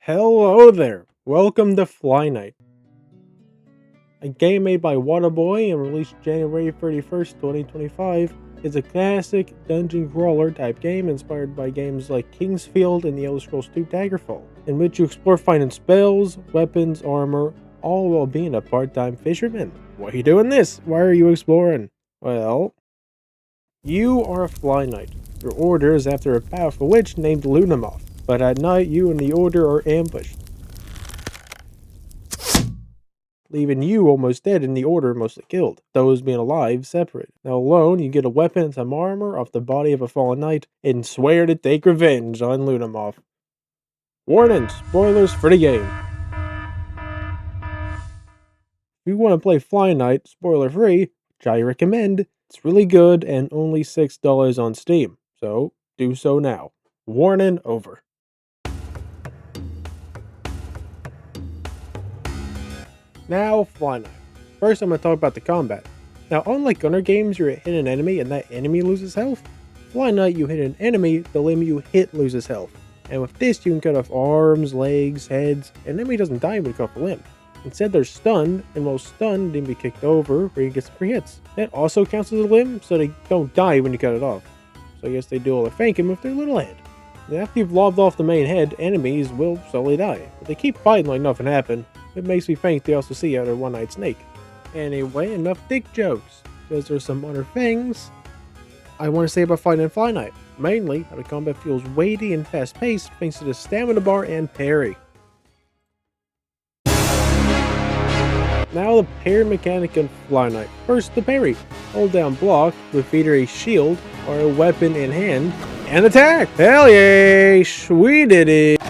Hello there! Welcome to FlyKnight, a game made by LunaBoy and released January 31st, 2025. It's a classic dungeon crawler type game inspired by games like Kingsfield and the Elder Scrolls II Daggerfall, in which you explore finding spells, weapons, armor, all while being a part-time fisherman. Why are you doing this? Why are you exploring? Well, you are a FlyKnight. Your order is after a powerful witch named Lunamoth, but at night you and the order are ambushed, leaving you almost dead and the order mostly killed, those being alive separated. Now alone, you get a weapon and some armor off the body of a fallen knight and swear to take revenge on Lunamoth. Warning, spoilers for the game. If you want to play FlyKnight spoiler free, which I recommend, it's really good and only $6 on Steam, so do so now. Warning over. Now, FlyKnight. First, I'm going to talk about the combat. Now, unlike Gunner games, you're hitting an enemy and that enemy loses health. FlyKnight, you hit an enemy, the limb you hit loses health. And with this, you can cut off arms, legs, heads, and an enemy doesn't die when you cut off a limb. Instead, they're stunned, and while stunned, they can be kicked over, where you get some free hits. That also counts as a limb, so they don't die when you cut it off. So I guess they do all their thinking with their little head. And after you've lobbed off the main head, enemies will slowly die. But they keep fighting like nothing happened. It makes me think they also see out a one-eyed snake. Anyway, enough dick jokes, because there's some other things I want to say about fighting in FlyKnight. Mainly, how the combat feels weighty and fast-paced thanks to the stamina bar and parry. Now the parry mechanic in FlyKnight. First, the parry. Hold down block with either a shield or a weapon in hand, and attack! Hell yeah! We did it!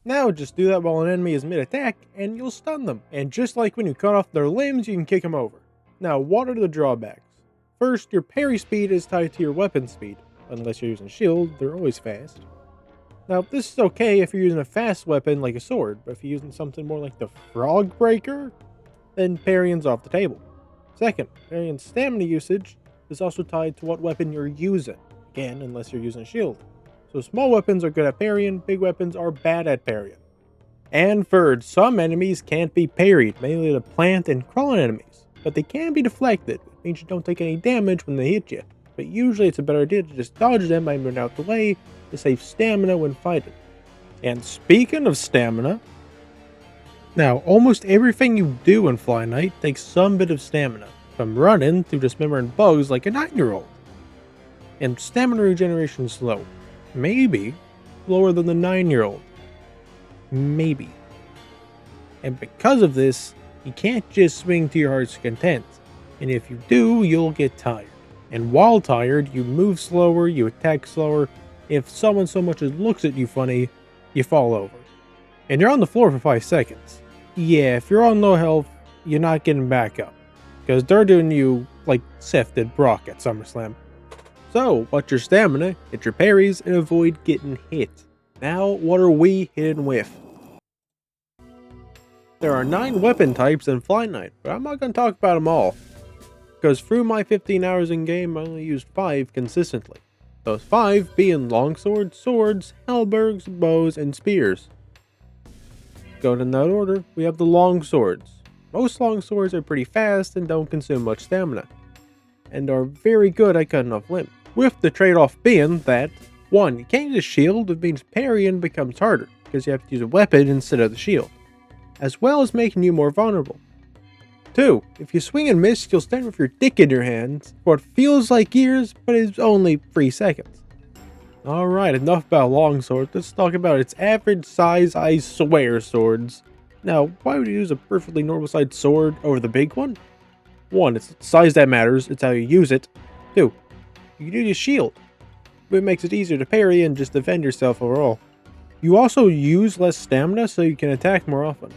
Now just do that while an enemy is mid-attack, and you'll stun them. And just like when you cut off their limbs, you can kick them over. Now, what are the drawbacks? First, your parry speed is tied to your weapon speed. Unless you're using shield, they're always fast. Now, this is okay if you're using a fast weapon like a sword, but if you're using something more like the Frog Breaker, then parrying's off the table. Second, parrying stamina usage is also tied to what weapon you're using. Again, unless you're using a shield. So small weapons are good at parrying, big weapons are bad at parrying. And third, some enemies can't be parried, mainly the plant and crawling enemies, but they can be deflected, which means you don't take any damage when they hit you. But usually it's a better idea to just dodge them by moving out the way to save stamina when fighting. And speaking of stamina, now almost everything you do in FlyKnight takes some bit of stamina, from running to dismembering bugs like a 9-year-old. And stamina regeneration is slow. Maybe lower than the 9-year-old. Maybe. And because of this, you can't just swing to your heart's content. And if you do, you'll get tired. And while tired, you move slower, you attack slower. If someone so much as looks at you funny, you fall over. And you're on the floor for 5 seconds. Yeah, if you're on low health, you're not getting back up. Because they're doing you like Seth did Brock at SummerSlam. So, watch your stamina, hit your parries, and avoid getting hit. Now, what are we hitting with? There are 9 weapon types in FlyKnight, but I'm not going to talk about them all. Because through my 15 hours in game, I only used 5 consistently. Those 5 being longswords, swords, halberds, bows, and spears. Going in that order, we have the longswords. Most longswords are pretty fast and don't consume much stamina, and are very good at cutting off limbs. With the trade-off being that, 1, you can't use a shield, which means parrying becomes harder, because you have to use a weapon instead of the shield, as well as making you more vulnerable. 2, if you swing and miss, you'll stand with your dick in your hands for what feels like years, but is only 3 seconds. Alright, enough about longswords, let's talk about its average size, I swear, swords. Now, why would you use a perfectly normal sized sword over the big one? 1, it's the size that matters, it's how you use it. 2, you can use a shield, but it makes it easier to parry and just defend yourself overall. You also use less stamina so you can attack more often.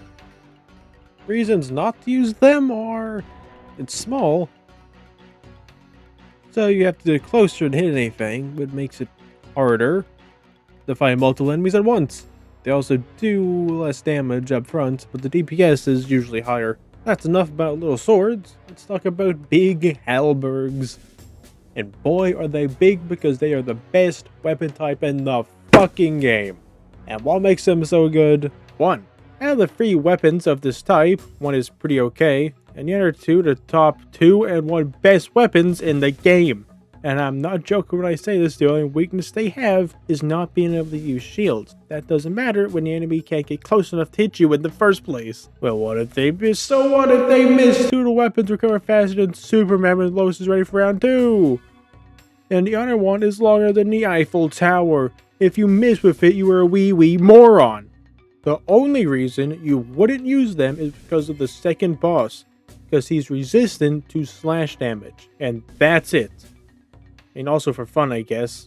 Reasons not to use them are, it's small, so you have to get closer to hit anything, which makes it harder to fight multiple enemies at once. They also do less damage up front, but the DPS is usually higher. That's enough about little swords. Let's talk about big halberds. And boy are they big, because they are the best weapon type in the fucking game. And what makes them so good? 1. Out of the 3 weapons of this type, one is pretty okay, and the other 2 the top 2 and 1 best weapons in the game. And I'm not joking when I say this, the only weakness they have is not being able to use shields. That doesn't matter when the enemy can't get close enough to hit you in the first place. Well, what if they miss? So what if they miss? 2 of the weapons recover faster than Superman when Lois is ready for round 2. And the other one is longer than the Eiffel Tower. If you miss with it, you are a wee moron. The only reason you wouldn't use them is because of the second boss, because he's resistant to slash damage, and that's it. And also for fun, I guess.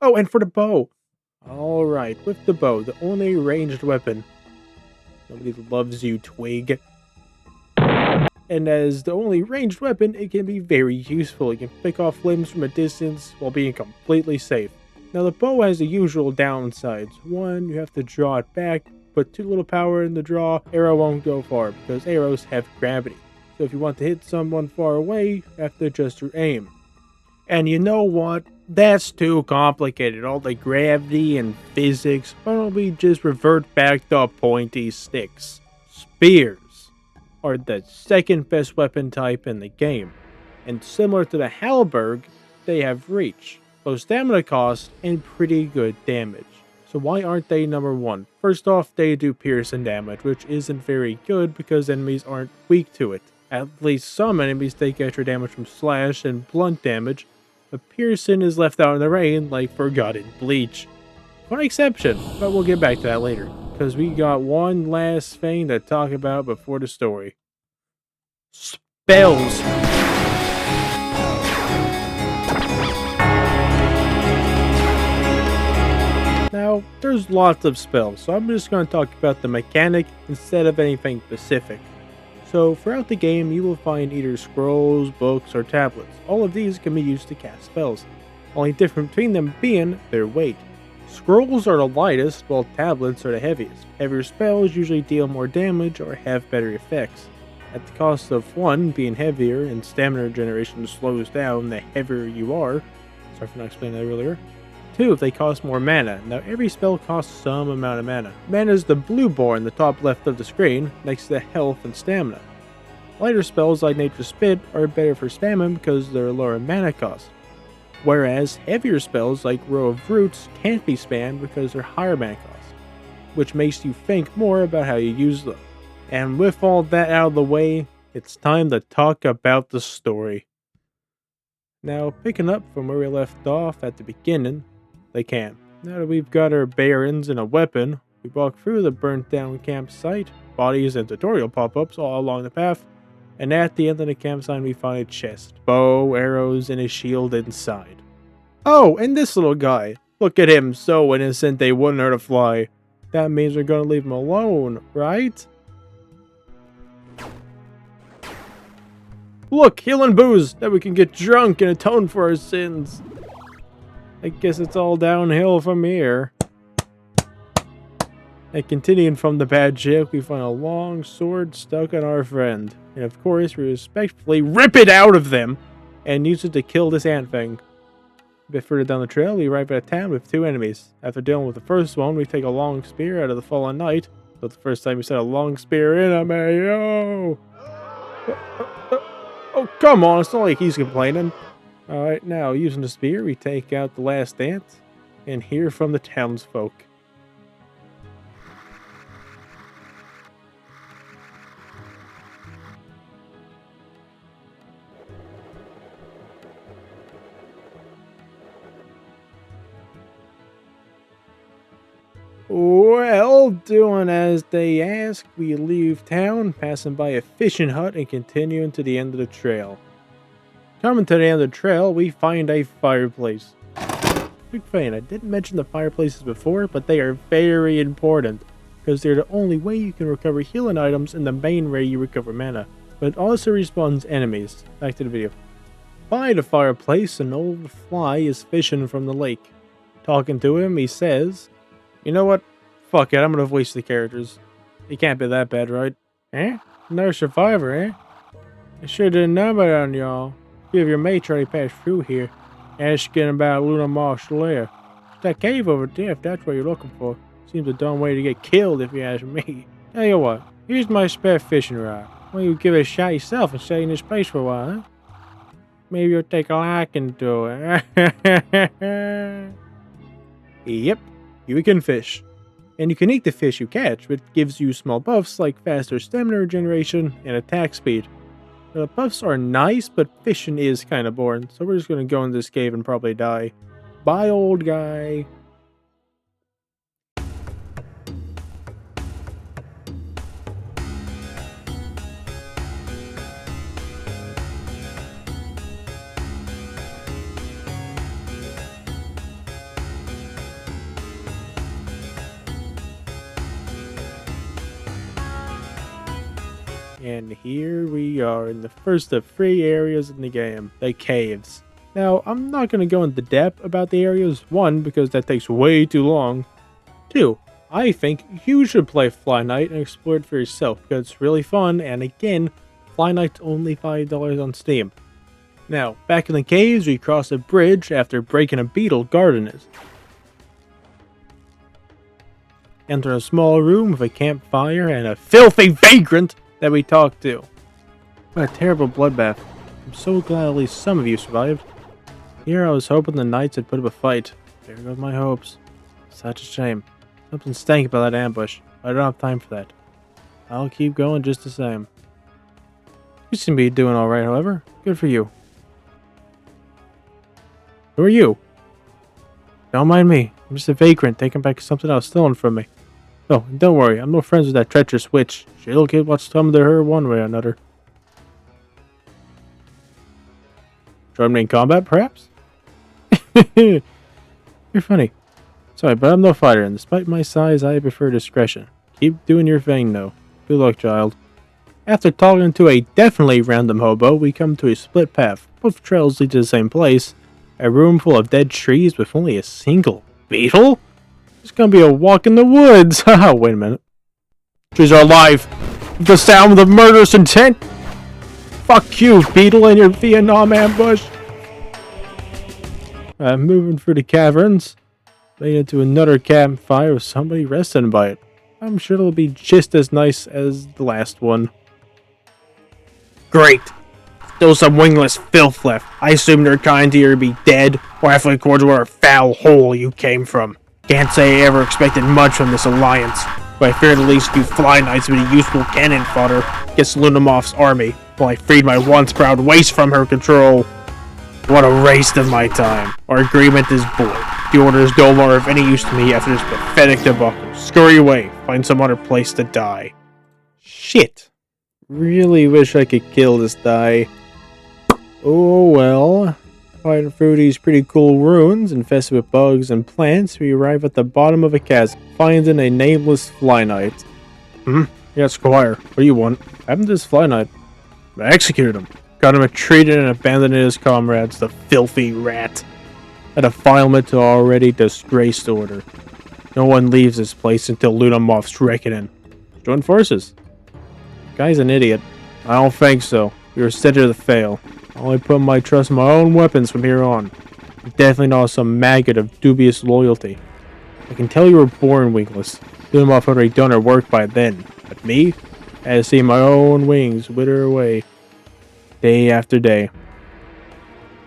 Oh, and for the bow. Alright, with the bow, the only ranged weapon. Nobody loves you, Twig. And as the only ranged weapon, it can be very useful. You can pick off limbs from a distance while being completely safe. Now the bow has the usual downsides. 1, you have to draw it back, put too little power in the draw, arrow won't go far because arrows have gravity. So if you want to hit someone far away, you have to adjust your aim. And you know what? That's too complicated. All the gravity and physics, why don't we just revert back to pointy sticks? Spears are the second best weapon type in the game. And similar to the halberd, they have reach, low stamina cost, and pretty good damage. So why aren't they number 1? First off, they do piercing damage, which isn't very good because enemies aren't weak to it. At least some enemies take extra damage from slash and blunt damage, but piercing is left out in the rain like Forgotten Bleach. One exception, but we'll get back to that later, because we got one last thing to talk about before the story. Spells! Now, there's lots of spells, so I'm just going to talk about the mechanic instead of anything specific. So, throughout the game, you will find either scrolls, books, or tablets. All of these can be used to cast spells, only difference between them being their weight. Scrolls are the lightest, while tablets are the heaviest. Heavier spells usually deal more damage or have better effects. At the cost of 1 being heavier and stamina regeneration slows down the heavier you are. Sorry for not explaining that earlier. 2, they cost more mana. Now every spell costs some amount of mana. Mana is the blue bar in the top left of the screen, next to health and stamina. Lighter spells like Nature's Spit are better for spamming because they're lower mana cost. Whereas heavier spells like Row of Roots can't be spammed because they're higher mana cost, which makes you think more about how you use them. And with all that out of the way, it's time to talk about the story. Now, picking up from where we left off at the beginning, they can. Now that we've got our bearings and a weapon, we walk through the burnt down campsite, bodies and tutorial pop-ups all along the path, and at the end of the campsite we find a chest, bow, arrows, and a shield inside. Oh, and this little guy. Look at him, so innocent they wouldn't hurt a fly. That means we're gonna leave him alone, right? Look, healing booze, that we can get drunk and atone for our sins. I guess it's all downhill from here. And continuing from the bad ship, we find a long sword stuck on our friend. And of course, we respectfully rip it out of them and use it to kill this ant thing. A bit further down the trail, we arrive at a town with 2 enemies. After dealing with the first one, we take a long spear out of the fallen knight. That's the first time we set a long spear in him, yo! Oh, come on, it's not like he's complaining. Alright, now, using the spear, we take out the last ant and hear from the townsfolk. Well, doing as they ask, we leave town, passing by a fishing hut and continuing to the end of the trail. Coming to the end of the trail, we find a fireplace. Big fan, I didn't mention the fireplaces before, but they are very important, because they're the only way you can recover healing items and the main way you recover mana, but it also respawns enemies. Back to the video. By the fireplace, an old fly is fishing from the lake. Talking to him, he says, "You know what? Fuck it, I'm gonna voice the characters. It can't be that bad, right? Eh? Another survivor, eh? I sure didn't know about it on y'all. Few of your mates already passed through here, asking about LunaBoyGaming. It's that cave over there, if that's what you're looking for. Seems a dumb way to get killed if you ask me. Tell you what, here's my spare fishing rod. Why don't you give it a shot yourself and stay in this place for a while, huh? Maybe you'll take a liking to it. Yep, you can fish. And you can eat the fish you catch, which gives you small buffs like faster stamina regeneration and attack speed. The buffs are nice, but fishing is kind of boring, so we're just going to go in this cave and probably die. Bye, old guy. And here we are in the first of 3 areas in the game, the caves. Now, I'm not going to go into depth about the areas, 1, because that takes way too long. 2, I think you should play FlyKnight and explore it for yourself, because it's really fun, and again, FlyKnight's only $5 on Steam. Now, back in the caves, we cross a bridge after breaking a beetle garden is. Enter a small room with a campfire and a filthy vagrant that we talked to. What a terrible bloodbath. I'm so glad at least some of you survived. Here I was hoping the knights had put up a fight. There goes my hopes. Such a shame. Something stank about that ambush. I don't have time for that. I'll keep going just the same. You seem to be doing alright, however. Good for you. Who are you? Don't mind me. I'm just a vagrant taking back something that was stolen from me. Oh, and don't worry, I'm no friends with that treacherous witch. She'll get what's come to her one way or another. Join me in combat, perhaps? You're funny. Sorry, but I'm no fighter, and despite my size, I prefer discretion. Keep doing your thing, though. Good luck, child. After talking to a definitely random hobo, we come to a split path. Both trails lead to the same place. A room full of dead trees with only a single beetle? It's gonna be a walk in the woods. Haha, wait a minute. Trees are alive. The sound of the murderous intent. Fuck you, beetle, and your Vietnam ambush. I'm moving through the caverns. Made into another campfire with somebody resting by it. I'm sure it'll be just as nice as the last one. Great. Still some wingless filth left. I assume their kind here be dead, or halfway towards where a foul hole you came from. Can't say I ever expected much from this alliance, but I feared at least you FlyKnights would be useful cannon fodder against LunaBoy's army, while I freed my once proud waste from her control. What a waste of my time. Our agreement is void. The order is no longer of any use to me after this pathetic debacle. Scurry away. Find some other place to die. Shit. Really wish I could kill this guy. Oh well. Fighting through these pretty cool ruins infested with bugs and plants, we arrive at the bottom of a chasm, finding a nameless FlyKnight. Yeah, Squire. What do you want? Happened to this FlyKnight? I executed him. Got him retreated and abandoned his comrades, the filthy rat. A defilement to already disgraced order. No one leaves this place until LunaBoy's reckoning. Join forces. The guy's an idiot. I don't think so. You're set to fail. I only put my trust in my own weapons from here on. You're definitely not some maggot of dubious loyalty. I can tell you were born wingless. LunaBoy had already done her work by then. But me? I had to see my own wings wither away. Day after day.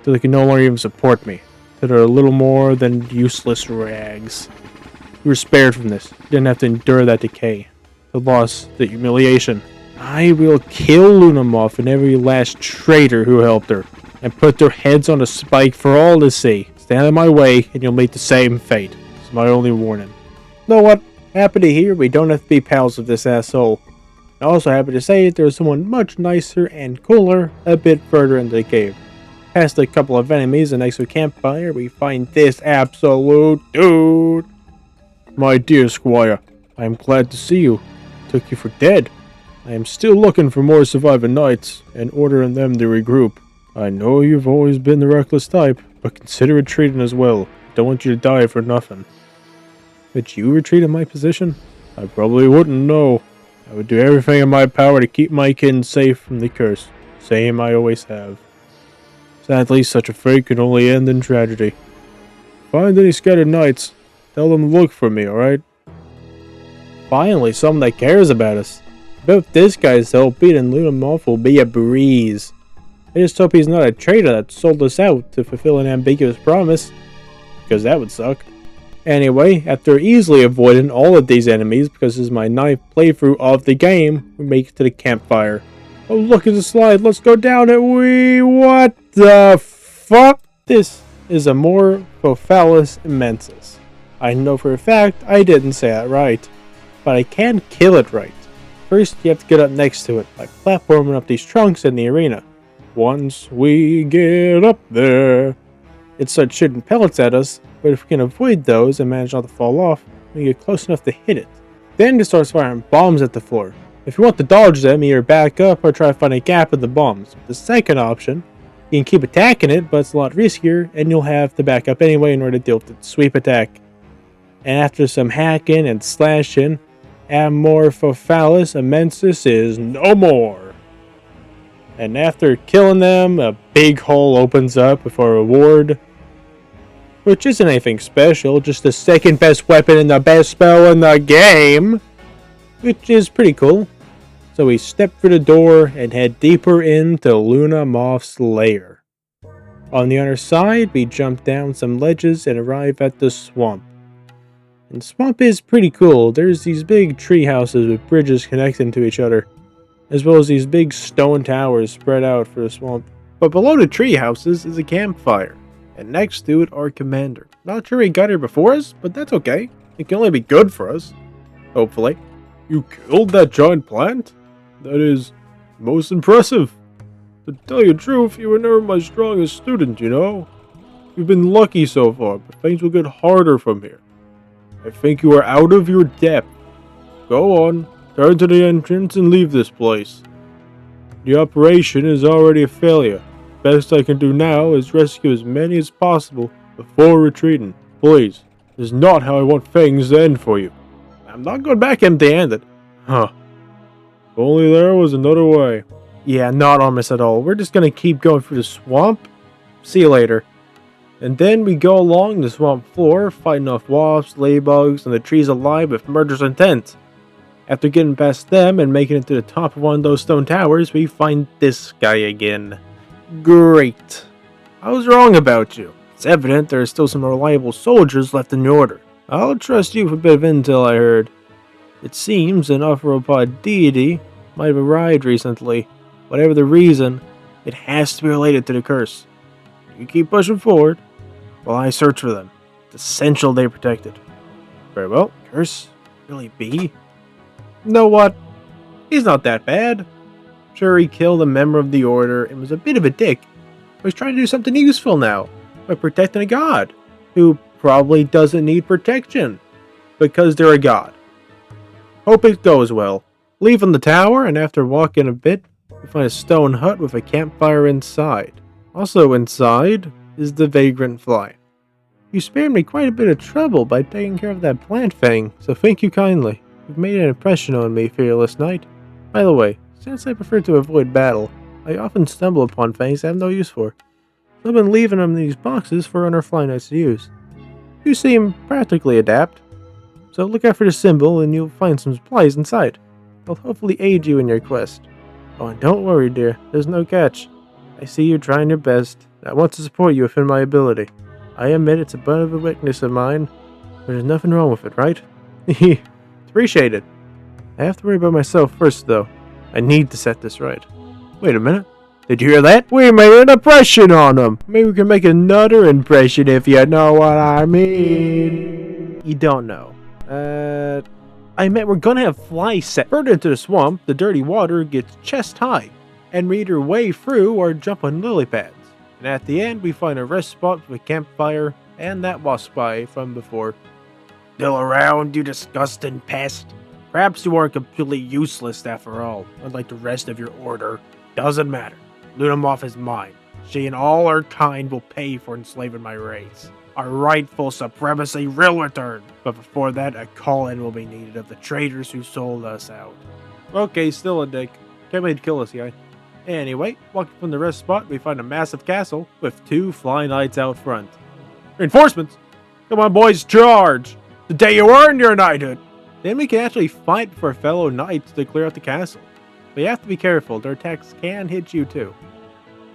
Till they can no longer even support me. Till they're a little more than useless rags. You were spared from this. You didn't have to endure that decay. The loss, the humiliation. I will kill LunaBoy and every last traitor who helped her, and put their heads on a spike for all to see. Stand in my way, and you'll meet the same fate. It's my only warning. You know what? Happy to hear we don't have to be pals with this asshole. I'm also happy to say that there's someone much nicer and cooler a bit further into the cave. Past a couple of enemies and next to a campfire, we find this absolute dude. My dear Squire, I am glad to see you. Took you for dead. I am still looking for more surviving knights and ordering them to regroup. I know you've always been the reckless type, but consider retreating as well. Don't want you to die for nothing. Would you retreat in my position? I probably wouldn't, no. I would do everything in my power to keep my kin safe from the curse. Same I always have. Sadly, such a fate can only end in tragedy. Find any scattered knights. Tell them to look for me, alright? Finally, someone that cares about us. Without this guy's help, beating LunaBoy will be a breeze. I just hope he's not a traitor that sold us out to fulfill an ambiguous promise, because that would suck. Anyway, after easily avoiding all of these enemies because this is my 9th playthrough of the game, we make it to the campfire. Oh, look at the slide, let's go down it. What the fuck? This is Amorphophallus immensus. I know for a fact I didn't say that right, but I can kill it right. First, you have to get up next to it by platforming up these trunks in the arena. Once we get up there, it starts shooting pellets at us, but if we can avoid those and manage not to fall off, we get close enough to hit it. Then it starts firing bombs at the floor. If you want to dodge them, either back up or try to find a gap in the bombs. The second option, you can keep attacking it, but it's a lot riskier, and you'll have to back up anyway in order to deal with the sweep attack. And after some hacking and slashing, Amorphophallus immensus is no more. And after killing them, a big hole opens up with a reward, which isn't anything special, just the second best weapon and the best spell in the game, which is pretty cool. So we step through the door and head deeper into LunaBoy's lair. On the other side, we jump down some ledges and arrive at the swamp. And the swamp is pretty cool. There's these big tree houses with bridges connecting to each other, as well as these big stone towers spread out for the swamp. But below the tree houses is a campfire, and next to it our commander. Not sure he got here before us, but that's okay. It can only be good for us. Hopefully. You killed that giant plant? That is most impressive. To tell you the truth, you were never my strongest student, you know? You've been lucky so far, but things will get harder from here. I think you are out of your depth. Go on, turn to the entrance and leave this place. The operation is already a failure. Best I can do now is rescue as many as possible before retreating. Please, this is not how I want things to end for you. I'm not going back empty-handed. Huh. If only there was another way. Yeah, not on us at all. We're just gonna keep going through the swamp. See you later. And then we go along the swamp floor, fighting off wasps, ladybugs, and the trees alive with murderous intent. After getting past them and making it to the top of one of those stone towers, we find this guy again. Great. I was wrong about you. It's evident there are still some reliable soldiers left in the order. I'll trust you for a bit of intel I heard. It seems an arthropod deity might have arrived recently. Whatever the reason, it has to be related to the curse. You keep pushing forward while I search for them. It's essential they protected. Very well. Curse? Really be? You know what? He's not that bad. Sure, he killed a member of the order and was a bit of a dick, but he's trying to do something useful now by protecting a god who probably doesn't need protection because they're a god. Hope it goes well. Leaving the tower, and after walking a bit, we find a stone hut with a campfire inside. Also inside is the vagrant fly. You spared me quite a bit of trouble by taking care of that plant thing, so thank you kindly. You've made an impression on me, fearless knight. By the way, since I prefer to avoid battle, I often stumble upon things I have no use for. So I've been leaving them in these boxes for other FlyKnights to use. You seem practically adept, so look out for the symbol and you'll find some supplies inside. I'll hopefully aid you in your quest. Oh, and don't worry, dear, there's no catch. I see you're trying your best. I want to support you within my ability. I admit it's a bit of a weakness of mine, but there's nothing wrong with it, right? Appreciate it. I have to worry about myself first, though. I need to set this right. Wait a minute. Did you hear that? We made an impression on him. Maybe we can make another impression if you know what I mean. You don't know. I meant we're gonna have fly set. Further into the swamp, the dirty water gets chest high, and we either wade through or jump on lily pads. And at the end, we find a rest spot with a campfire and that wasp spy from before. Still around, you disgusting pest. Perhaps you are completely useless after all, unlike the rest of your order. Doesn't matter. LunaBoy is mine. She and all her kind will pay for enslaving my race. Our rightful supremacy will return. But before that, a call-in will be needed of the traitors who sold us out. Okay, still a dick. Can't wait to kill this guy. Anyway, walking from the rest spot, we find a massive castle with 2 FlyKnights out front. Reinforcements! Come on, boys, charge! The day you earned your knighthood! Then we can actually fight for fellow knights to clear out the castle. But you have to be careful, their attacks can hit you too.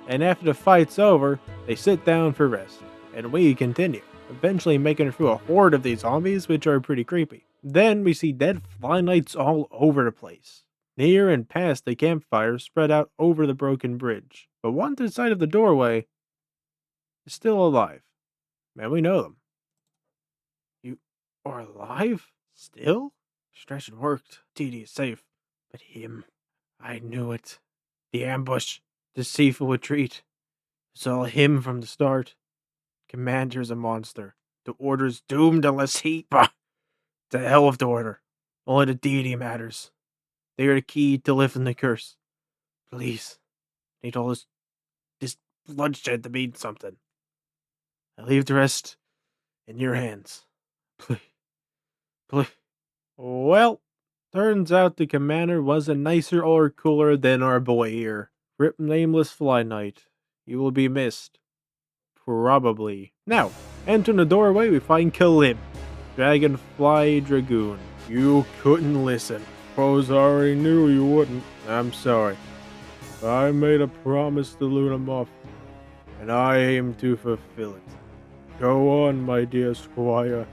And after the fight's over, they sit down for rest, and we continue, eventually making it through a horde of these zombies, which are pretty creepy. Then we see dead FlyKnights all over the place, near and past the campfire spread out over the broken bridge. But one to the side of the doorway is still alive. Man, we know them. You are alive? Still? Distraction worked. TD is safe. But him, I knew it. The ambush. Deceitful retreat. It's all him from the start. Commander's a monster. The order's doomed unless he... Bah! To hell with the order. Only the deity matters. They are the key to lifting the curse. Please. I need all this bloodshed to mean something. I leave the rest in your hands. Please. Please. Well, turns out the commander wasn't nicer or cooler than our boy here. Rip nameless FlyKnight. You will be missed. Probably. Now, entering the doorway, we find Kalim, Dragonfly Dragoon. You couldn't listen. Suppose I already knew you wouldn't. I'm sorry. I made a promise to LunaBoyGaming, and I aim to fulfill it. Go on, my dear squire.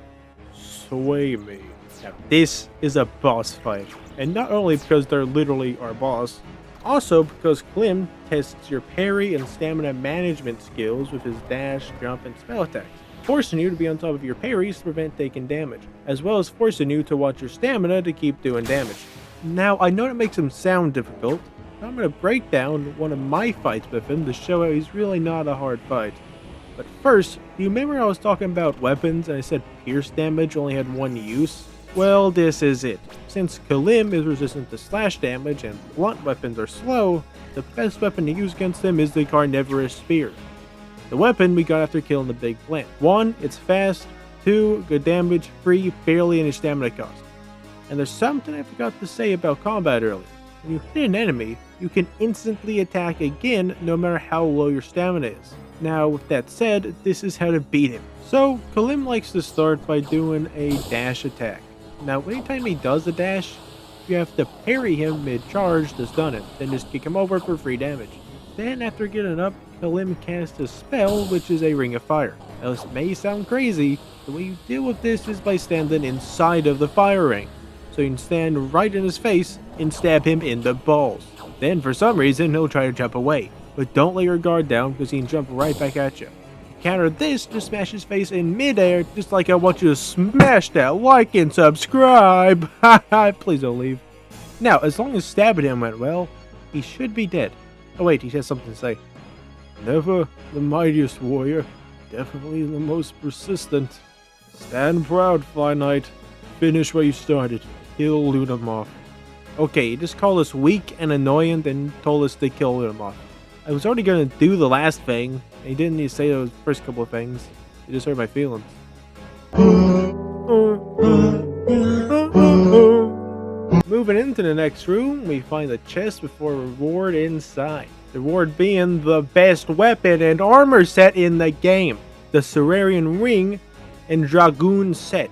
Sway me. Now, this is a boss fight, and not only because they're literally our boss, also because Klim tests your parry and stamina management skills with his dash, jump, and spell attacks, forcing you to be on top of your parries to prevent taking damage, as well as forcing you to watch your stamina to keep doing damage. Now, I know it makes him sound difficult, but I'm going to break down one of my fights with him to show how he's really not a hard fight. But first, do you remember I was talking about weapons and I said pierce damage only had one use? Well, this is it. Since Kalim is resistant to slash damage and blunt weapons are slow, the best weapon to use against him is the Carnivorous Spear. The weapon we got after killing the big plant. 1, it's fast. 2, good damage. 3, barely any stamina cost. And there's something I forgot to say about combat earlier. When you hit an enemy, you can instantly attack again no matter how low your stamina is. Now, with that said, this is how to beat him. So, Kalim likes to start by doing a dash attack. Now, anytime he does a dash, you have to parry him mid-charge to stun him, then just kick him over for free damage. Then, after getting up, Kalim casts a spell, which is a Ring of Fire. Now, this may sound crazy, the way you deal with this is by standing inside of the fire ring. So you can stand right in his face and stab him in the balls. Then, for some reason, he'll try to jump away. But don't let your guard down, because he can jump right back at you. Counter this, just smash his face in midair, just like I want you to smash that like and subscribe. Haha, please don't leave. Now, as long as stabbing him went well, he should be dead. Oh wait, he has something to say. Never the mightiest warrior, definitely the most persistent. Stand proud, FlyKnight. Finish what you started. Kill LunaBoyGaming. Okay, he just called us weak and annoying, then told us to kill LunaBoyGaming. I was already going to do the last thing, and he didn't need to say those first couple of things. He just hurt my feelings. Moving into the next room, we find a chest with a reward inside. The reward being the best weapon and armor set in the game. The Serarian Ring and Dragoon set.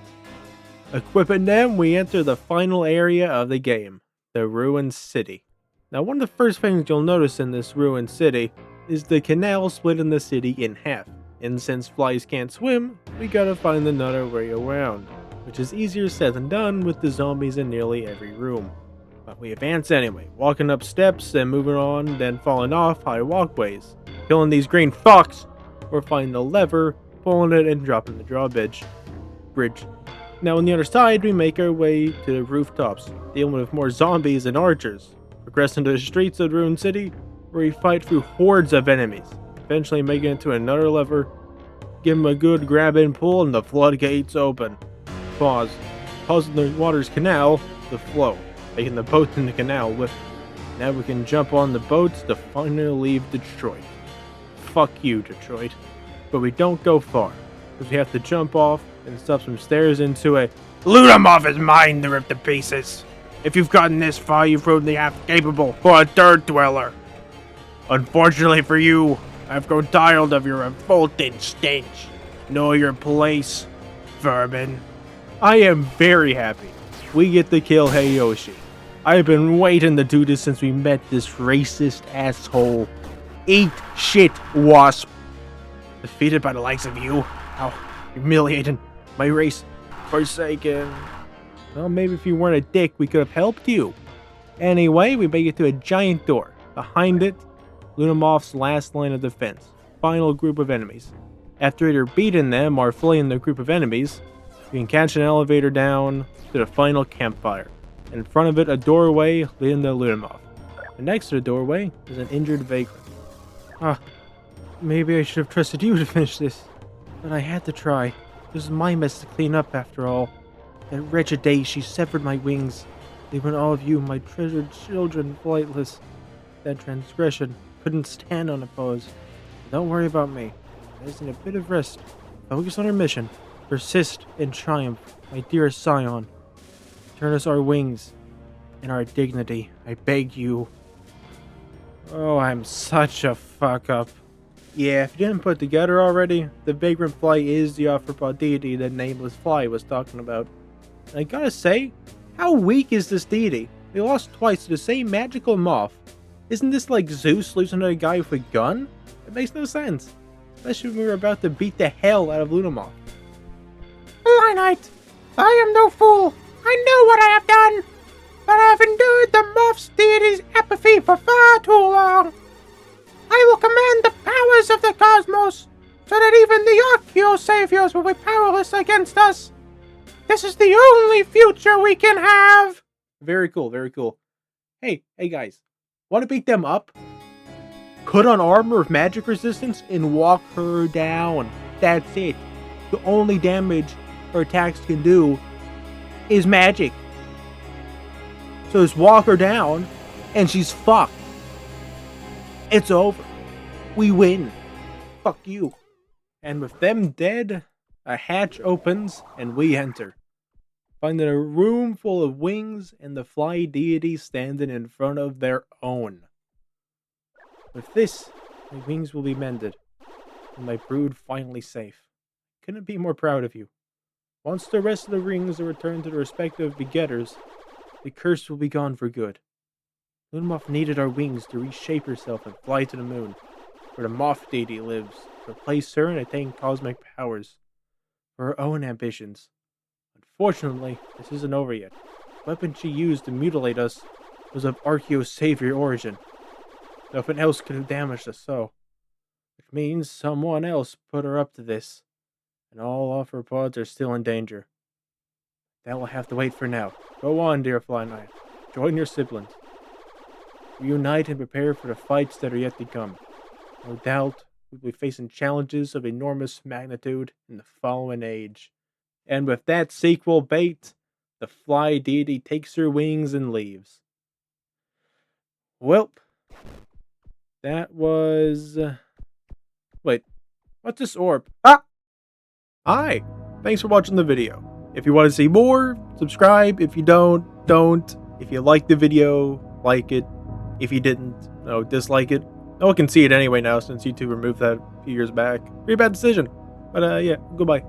Equipping them, we enter the final area of the game, the Ruined City. Now, one of the first things you'll notice in this ruined city is the canal splitting the city in half. And since flies can't swim, we gotta find another way around, which is easier said than done with the zombies in nearly every room. But we advance anyway, walking up steps, then moving on, then falling off high walkways, killing these green fucks, or finding the lever, pulling it, and dropping the drawbridge. Now on the other side, we make our way to the rooftops, dealing with more zombies and archers. Progressing to the streets of the ruined city, where we fight through hordes of enemies, eventually making it to another lever, give them a good grab and pull, and the floodgates open. Pause. Causing the water's canal to flow, making the boat in the canal with. Now we can jump on the boats to finally leave Detroit. Fuck you, Detroit. But we don't go far, because we have to jump off and stop some stairs into a LunaBoyGaming is mine to rip to pieces. If you've gotten this far, you've proven the half capable for a third dweller. Unfortunately for you, I've grown tired of your revolting stench. Know your place, vermin. I am very happy we get to kill Heiyoshi. I've been waiting to do this since we met this racist asshole. Eat shit, wasp. Defeated by the likes of you. How humiliating. My race forsaken. Well, maybe if you weren't a dick, we could have helped you. Anyway, we make it to a giant door. Behind it, Lunamoth's last line of defense. Final group of enemies. After either beating them or fleeing the group of enemies, you can catch an elevator down to the final campfire. In front of it, a doorway leading to Lunamoth. And next to the doorway is an injured vagrant. Maybe I should have trusted you to finish this. But I had to try. This is my mess to clean up after all. That wretched day she severed my wings, leaving all of you, my treasured children, flightless. That transgression couldn't stand unopposed. Don't worry about me. Just need a bit of rest. Focus on our mission. Persist and triumph, my dearest scion. Turn us our wings and our dignity. I beg you. Oh, I'm such a fuck up. Yeah, if you didn't put together already, the vagrant fly is the arthropod deity that Nameless Fly was talking about. And I gotta say, how weak is this deity? They lost twice to the same magical moth. Isn't this like Zeus losing to a guy with a gun? It makes no sense. Especially when we were about to beat the hell out of LunaMoth. FlyKnight, I am no fool. I know what I have done. But I have endured the moth's deity's apathy for far too long. I will command the powers of the cosmos, so that even the Archeo Saviors will be powerless against us. This is the only future we can have. Very cool, very cool. Hey guys, want to beat them up? Put on armor of magic resistance and walk her down. That's it. The only damage her attacks can do is magic. So just walk her down and she's fucked. It's over. We win. Fuck you. And with them dead, a hatch opens and we enter. Finding a room full of wings and the fly deity standing in front of their own. With this, my wings will be mended, and my brood finally safe. Couldn't be more proud of you. Once the rest of the rings are returned to their respective begetters, the curse will be gone for good. Lunamoth needed our wings to reshape herself and fly to the moon, where the moth deity lives, to replace her and attain cosmic powers for her own ambitions. Unfortunately, this isn't over yet. The weapon she used to mutilate us was of Archeo Savior origin. Nothing else could have damaged us so. Which means someone else put her up to this, and all of her pods are still in danger. That will have to wait for now. Go on, dear FlyKnight. Join your siblings. Reunite and prepare for the fights that are yet to come. No doubt, we'll be facing challenges of enormous magnitude in the following age. And with that sequel bait, the fly deity takes her wings and leaves. Welp. That was... Wait, what's this orb? Ah! Hi! Thanks for watching the video. If you want to see more, subscribe. If you don't. If you liked the video, like it. If you didn't, dislike it. No one can see it anyway now since YouTube removed that a few years back. Pretty bad decision. But yeah, goodbye.